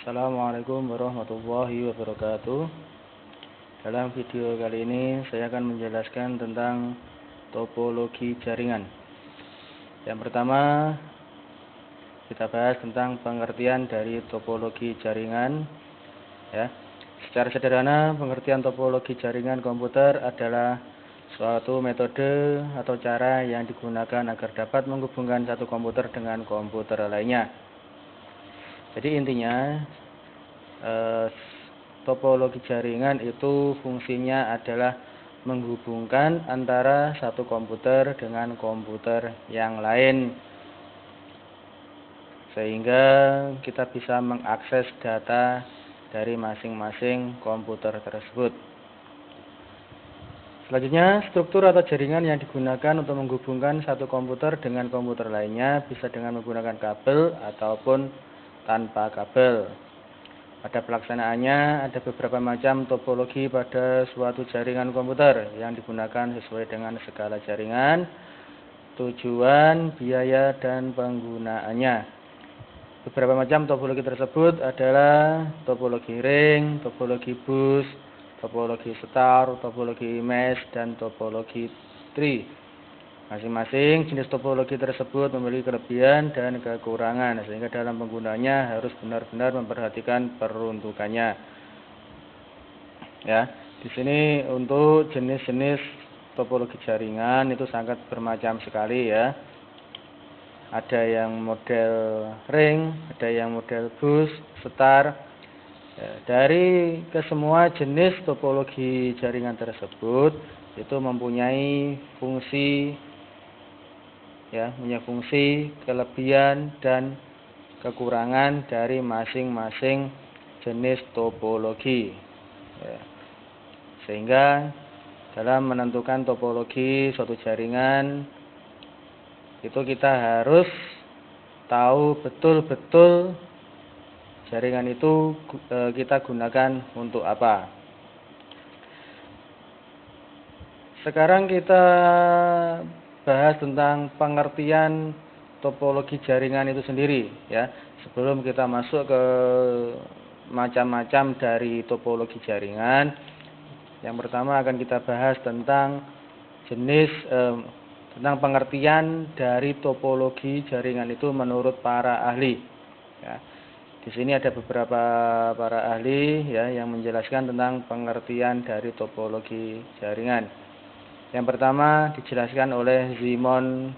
Assalamualaikum warahmatullahi wabarakatuh. Dalam video kali ini saya akan menjelaskan tentang topologi jaringan. Yang pertama kita bahas tentang pengertian dari topologi jaringan. Ya, secara sederhana pengertian topologi jaringan komputer adalah suatu metode atau cara yang digunakan agar dapat menghubungkan satu komputer dengan komputer lainnya. Jadi intinya topologi jaringan itu fungsinya adalah menghubungkan antara satu komputer dengan komputer yang lain, sehingga kita bisa mengakses data dari masing-masing komputer tersebut. Selanjutnya, struktur atau jaringan yang digunakan untuk menghubungkan satu komputer dengan komputer lainnya bisa dengan menggunakan kabel ataupun tanpa kabel. Pada pelaksanaannya ada beberapa macam topologi pada suatu jaringan komputer yang digunakan sesuai dengan skala jaringan, tujuan, biaya, dan penggunaannya. Beberapa macam topologi tersebut adalah topologi ring, topologi bus, topologi star, topologi mesh, dan topologi tree. Masing-masing jenis topologi tersebut memiliki kelebihan dan kekurangan, sehingga dalam penggunaannya harus benar-benar memperhatikan peruntukannya. Ya, di sini untuk jenis-jenis topologi jaringan itu sangat bermacam sekali ya. Ada yang model ring, ada yang model bus, star. Ya, dari kesemua jenis topologi jaringan tersebut itu mempunyai fungsi, kelebihan dan kekurangan dari masing-masing jenis topologi. Ya. Sehingga dalam menentukan topologi suatu jaringan itu kita harus tahu betul-betul jaringan itu kita gunakan untuk apa. Sekarang kita bahas tentang pengertian topologi jaringan itu sendiri ya. Sebelum kita masuk ke macam-macam dari topologi jaringan, yang pertama akan kita bahas tentang tentang pengertian dari topologi jaringan itu menurut para ahli. Ya. Di sini ada beberapa para ahli ya yang menjelaskan tentang pengertian dari topologi jaringan. Yang pertama dijelaskan oleh Szymon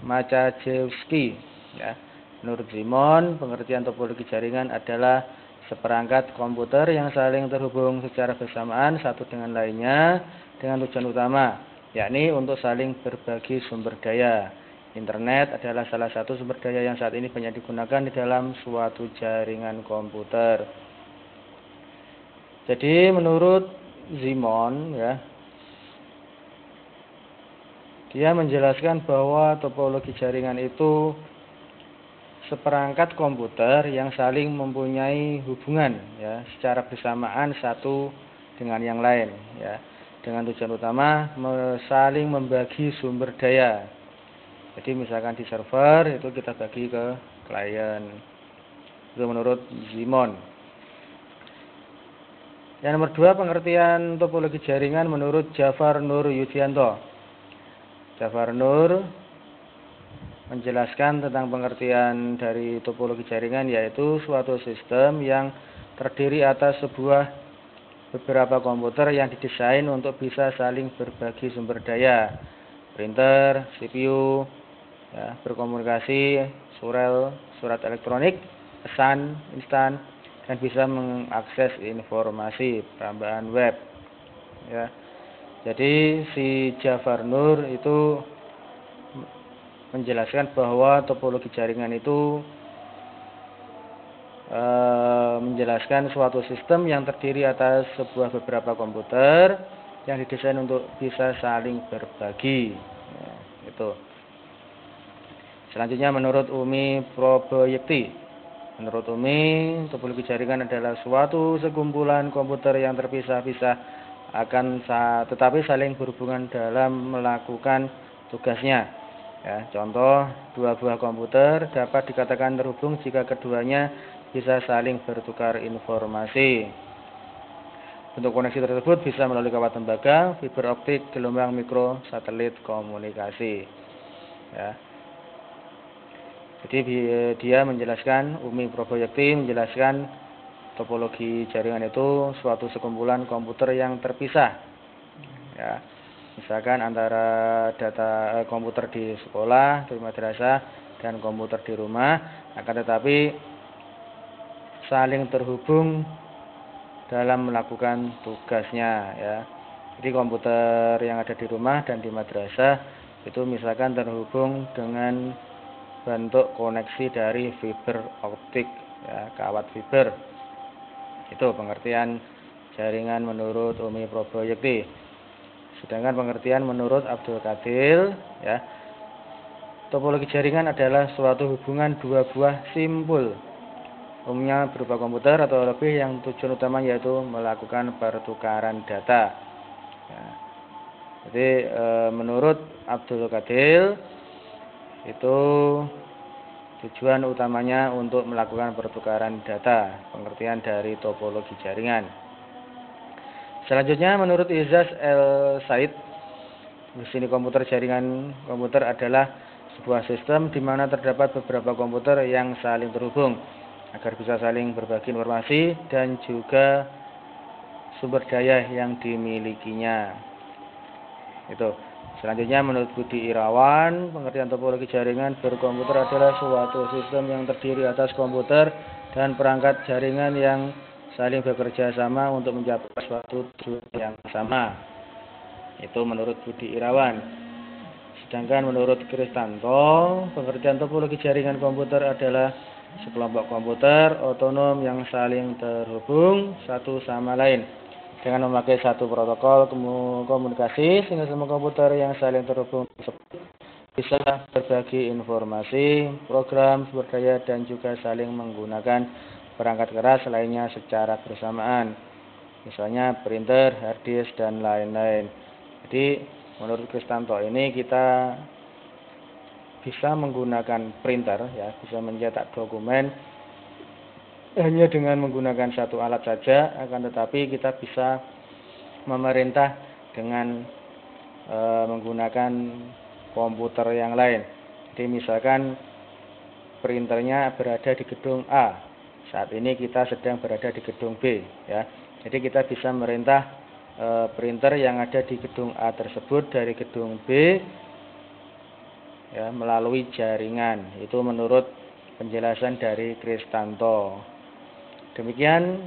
Macachewski. Ya. Menurut Szymon, pengertian topologi jaringan adalah seperangkat komputer yang saling terhubung secara bersamaan satu dengan lainnya dengan tujuan utama, yakni untuk saling berbagi sumber daya. Internet adalah salah satu sumber daya yang saat ini banyak digunakan di dalam suatu jaringan komputer. Jadi menurut Szymon ya, dia menjelaskan bahwa topologi jaringan itu seperangkat komputer yang saling mempunyai hubungan ya secara bersamaan satu dengan yang lain ya, dengan tujuan utama saling membagi sumber daya. Jadi misalkan di server itu kita bagi ke klien. Itu menurut Szymon. Yang nomor 2, pengertian topologi jaringan menurut Jafar Nur Yudianto. Jafar Nur menjelaskan tentang pengertian dari topologi jaringan, yaitu suatu sistem yang terdiri atas beberapa komputer yang didesain untuk bisa saling berbagi sumber daya. Printer, CPU, ya, berkomunikasi, surat elektronik, pesan instan, dan bisa mengakses informasi, perambahan web. Ya. Jadi si Jafar Nur itu menjelaskan bahwa topologi jaringan itu menjelaskan suatu sistem yang terdiri atas beberapa komputer yang didesain untuk bisa saling berbagi. Ya, itu. Selanjutnya menurut Umi Proboyekti. Menurut Umi, topologi jaringan adalah suatu sekumpulan komputer yang terpisah-pisah tetapi saling berhubungan dalam melakukan tugasnya. Ya, contoh, dua buah komputer dapat dikatakan terhubung jika keduanya bisa saling bertukar informasi. Bentuk koneksi tersebut bisa melalui kawat tembaga, fiber optik, gelombang mikro, satelit komunikasi. Ya. Jadi dia menjelaskan, Umi Proboyekti menjelaskan topologi jaringan itu suatu sekumpulan komputer yang terpisah. Ya. Misalkan antara data komputer di sekolah, di madrasah, dan komputer di rumah, akan tetapi saling terhubung dalam melakukan tugasnya. Ya. Jadi komputer yang ada di rumah dan di madrasah itu misalkan terhubung dengan bentuk koneksi dari fiber optik, ya, kawat fiber. Itu pengertian jaringan menurut Umi Proboyekti. Sedangkan pengertian menurut Abdul Qadir, ya, topologi jaringan adalah suatu hubungan dua buah simpul, umumnya berupa komputer atau lebih yang tujuan utama yaitu melakukan pertukaran data. Ya. Jadi menurut Abdul Qadir itu tujuan utamanya untuk melakukan pertukaran data, pengertian dari topologi jaringan. Selanjutnya menurut Izzaz El-Said, di sini jaringan komputer adalah sebuah sistem di mana terdapat beberapa komputer yang saling terhubung agar bisa saling berbagi informasi dan juga sumber daya yang dimilikinya. Itu. Selanjutnya menurut Budi Irawan, pengertian topologi jaringan berkomputer adalah suatu sistem yang terdiri atas komputer dan perangkat jaringan yang saling bekerja sama untuk mencapai suatu tujuan yang sama. Itu menurut Budi Irawan. Sedangkan menurut Kristanto, pengertian topologi jaringan komputer adalah sekelompok komputer otonom yang saling terhubung satu sama lain dengan memakai satu protokol komunikasi sehingga semua komputer yang saling terhubung tersebut bisa berbagi informasi, program, sumber daya, dan juga saling menggunakan perangkat keras lainnya secara bersamaan, misalnya printer, hard disk, dan lain-lain. Jadi menurut Kristanto ini kita bisa menggunakan printer, ya, bisa mencetak dokumen hanya dengan menggunakan satu alat saja, akan tetapi kita bisa memerintah dengan menggunakan komputer yang lain. Jadi misalkan printernya berada di gedung A, saat ini kita sedang berada di gedung B, ya. Jadi kita bisa merintah printer yang ada di gedung A tersebut dari gedung B, ya, melalui jaringan. Itu menurut penjelasan dari Kristanto. Demikian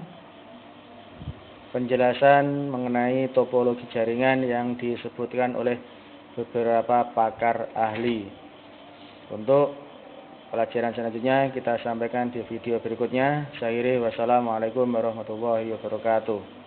penjelasan mengenai topologi jaringan yang disebutkan oleh beberapa pakar ahli. Untuk pelajaran selanjutnya kita sampaikan di video berikutnya. Saya akhiri, wassalamualaikum warahmatullahi wabarakatuh.